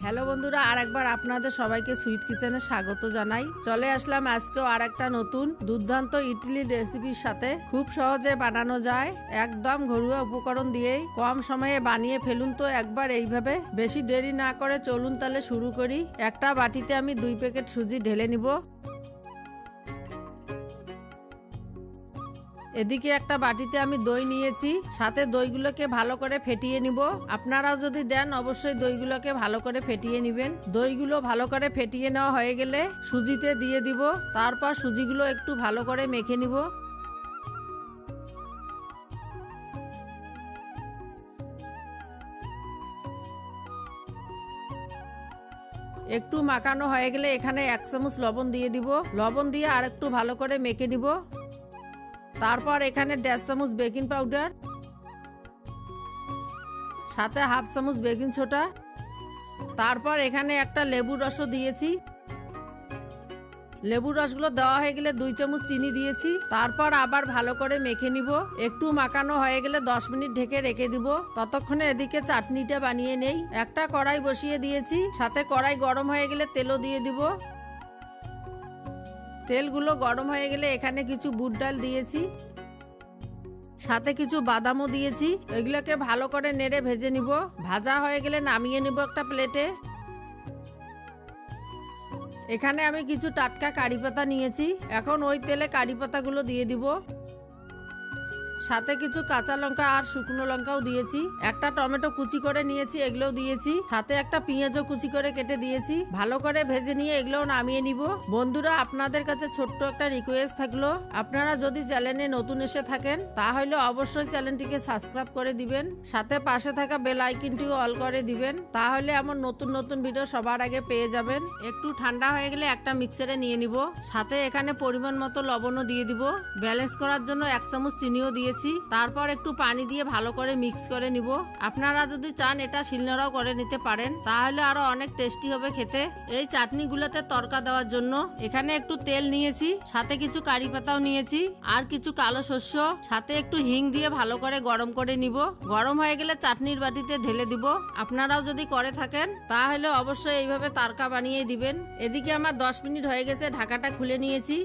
Hello বন্ধুরা, আরেকবার আপনাদের সবাইকে সুইট কিচেনে স্বাগত জানাই। চলে আসলাম আজকেও আরেকটা নতুন দুর্দান্ত ইডলির রেসিপির সাথে। খুব সহজে বানানো যায়, একদম ঘরোয়া উপকরণ দিয়েই কম সময়ে বানিয়ে ফেলুন তো একবার এইভাবে। বেশি দেরি না করে চলুন তাহলে শুরু করি। একটা বাটিতে আমি 2 প্যাকেট সুজি ঢেলে নিব। এদিকে একটা বাটিতে আমি দই নিয়েছি, সাথে দইগুলোকে ভালো করে ফেটিয়ে নিব। আপনারাও যদি দেন অবশ্যই দইগুলোকে ভালো করে ফেটিয়ে নেবেন। দইগুলো ভালো করে ফেটিয়ে নেওয়া হয়ে গেলে সুজিতে দিয়ে দিব। তারপর সুজিগুলো একটু ভালো করে মেখে নিব। একটু মাখানো হয়ে গেলে এখানে 1 চামচ লবণ দিয়ে দিব। লবণ দিয়ে আর একটু ভালো করে মেখে নিব। তারপর এখানে 1.5 চামচ বেকিং পাউডার, সাথে 1/2 চামচ বেকিং সোডা। তারপর এখানে একটা লেবুর রসও দিয়েছি। লেবুর রসগুলো দেওয়া হয়ে গেলে 2 চামচ চিনি দিয়েছি। তারপর আবার ভালো করে মেখে নিব। একটু মাখানো হয়ে গেলে 10 মিনিট ঢেকে রেখে দিব। ততক্ষণে এদিকে চাটনিটা বানিয়ে নেই। একটা কড়াই বসিয়ে দিয়েছি, সাথে কড়াই গরম হয়ে গেলে তেলও দিয়ে দিব। তেলগুলো গরম হয়ে গেলে এখানে কিছু বুট ডাল দিয়েছি, সাথে কিছু বাদামও দিয়েছি। এগুলোকে ভালো করে নেড়ে ভেজে নিব। ভাজা হয়ে গেলে নামিয়ে নিব একটা প্লেটে। এখানে আমি কিছু টাটকা কারি পাতা নিয়েছি। এখন ওই তেলে কারি পাতাগুলো দিয়ে দিব। সাথে কিছু কাঁচা লঙ্কা আর শুকনো লঙ্কাও দিয়েছি। একটা টমেটো কুচি করে নিয়েছি, এগুলোও দিয়েছি। সাথে একটা পেঁয়াজও কুচি করে কেটে দিয়েছি। ভালো করে ভেজে নিয়ে এগুলোও নামিয়ে নিব। বন্ধুরা, আপনাদের কাছে ছোট্ট একটা রিকোয়েস্ট থাকলো, আপনারা যদি চ্যানেলে নতুন এসে থাকেন তাহলে অবশ্যই চ্যানেলটিকে সাবস্ক্রাইব করে দিবেন। সাথে পাশে থাকা বেল আইকনটিও অল করে দিবেন, তাহলে আমার নতুন নতুন ভিডিও সবার আগে পেয়ে যাবেন। একটু ঠান্ডা হয়ে গেলে একটা মিক্সারে নিয়ে নিব। সাথে এখানে পরিমাণ মতো লবণও দিয়ে দিব। ব্যালেন্স করার জন্য 1 চামচ চিনিও দিয়েছি। তারপর একটু পানি দিয়ে ভালো করে মিক্স করে নিব। আপনারা যদি চান এটা শিলনোড়াও করে নিতে পারেন, তাহলে আরো অনেক টেস্টি হবে খেতে। এই চাটনিগুলোতে তড়কা দেওয়ার জন্য এখানে একটু তেল নিয়েছি, সাথে কিছু কারি পাতাও নিয়েছি, আর কিছু কালো শস্য, সাথে একটু হিং দিয়ে ভালো করে গরম করে নিব। গরম হয়ে গেলে চাটনির বাটিতে ঢেলে দিব। আপনারাও যদি করে থাকেন তাহলে অবশ্যই এইভাবে তড়কা বানিয়ে দিবেন। এদিকে আমার 10 মিনিট হয়ে গেছে, ঢাকাটা খুলে নিয়েছি।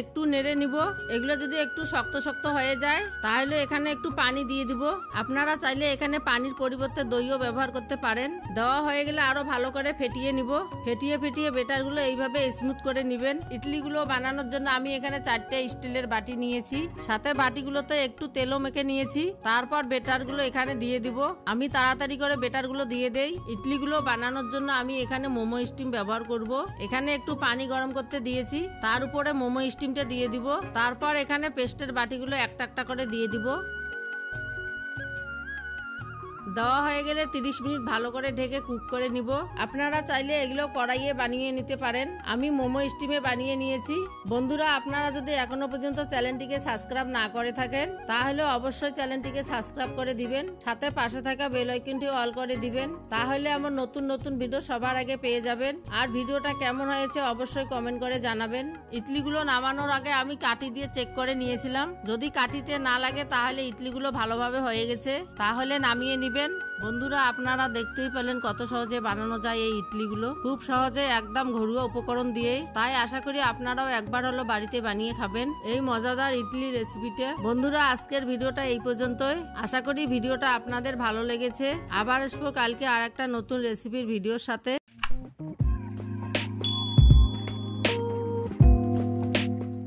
একটু নেড়ে নিব। এগুলো যদি একটু শক্ত শক্ত হয়ে যায় তাহলে এখানে একটু পানি দিয়ে দিব। আপনারা চাইলে এখানে পানির পরিবর্তে দইও ব্যবহার করতে পারেন। দেওয়া হয়ে গেলে আরো ভালো করে ফেটিয়ে নিব। ফেটিয়ে ফেটিয়ে বেটারগুলো এইভাবে স্মুথ করে নেবেন। ইডলিগুলো বানানোর জন্য আমি এখানে 4টে স্টিলের বাটি নিয়েছি, সাথে বাটিগুলোতে একটু তেলও মেখে নিয়েছি। তারপর বেটারগুলো এখানে দিয়ে দিব। আমি তাড়াতাড়ি করে বেটারগুলো দিয়ে দেই। ইডলিগুলো বানানোর জন্য আমি এখানে মোমো স্টিম ব্যবহার করব। এখানে একটু পানি গরম করতে দিয়েছি, তার উপরে মোমো স্টিমটা দিয়ে দিব। তারপর এখানে পেস্টের বাটিগুলো একটা একটা করে দিয়ে দিব। দেওয়া হয়ে গেলে 30 মিনিট ভালো করে ঢেকে কুক করে নিব। আপনারা চাইলে এগুলো কড়াইয়ে বানিয়ে নিতে পারেন। আমি মোমো স্টিমে বানিয়ে নিয়েছি। বন্ধুরা, আপনারা যদি এখনো পর্যন্ত চ্যানেলটিকে সাবস্ক্রাইব না করে থাকেন তাহলে অবশ্যই চ্যানেলটিকে সাবস্ক্রাইব করে দিবেন। সাথে পাশে থাকা বেল আইকনটি অল করে দিবেন, তাহলে আমার নতুন নতুন ভিডিও সবার আগে পেয়ে যাবেন। আর ভিডিওটা কেমন হয়েছে অবশ্যই কমেন্ট করে জানাবেন। ইডলিগুলো নামানোর আগে আমি কাঠি দিয়ে চেক করে নিয়েছিলাম। যদি কাঠিতে না লাগে তাহলে ইডলিগুলো ভালোভাবে হয়ে গেছে, তাহলে নামিয়ে নিবেন। বন্ধুরা, আপনারা দেখতেই পেলেন কত সহজে বানানো যায় এই ইডলিগুলো। খুব সহজে, একদম ঘরোয়া উপকরণ দিয়ে। তাই আশা করি আপনারাও একবার হলো বাড়িতে বানিয়ে খাবেন এই মজাদার ইডলি রেসিপিটা। বন্ধুরা, আজকের ভিডিওটা এই পর্যন্তই। আশা করি ভিডিওটা আপনাদের ভালো লেগেছে। আবার আসবো কালকে আর একটা নতুন রেসিপির ভিডিওর সাথে।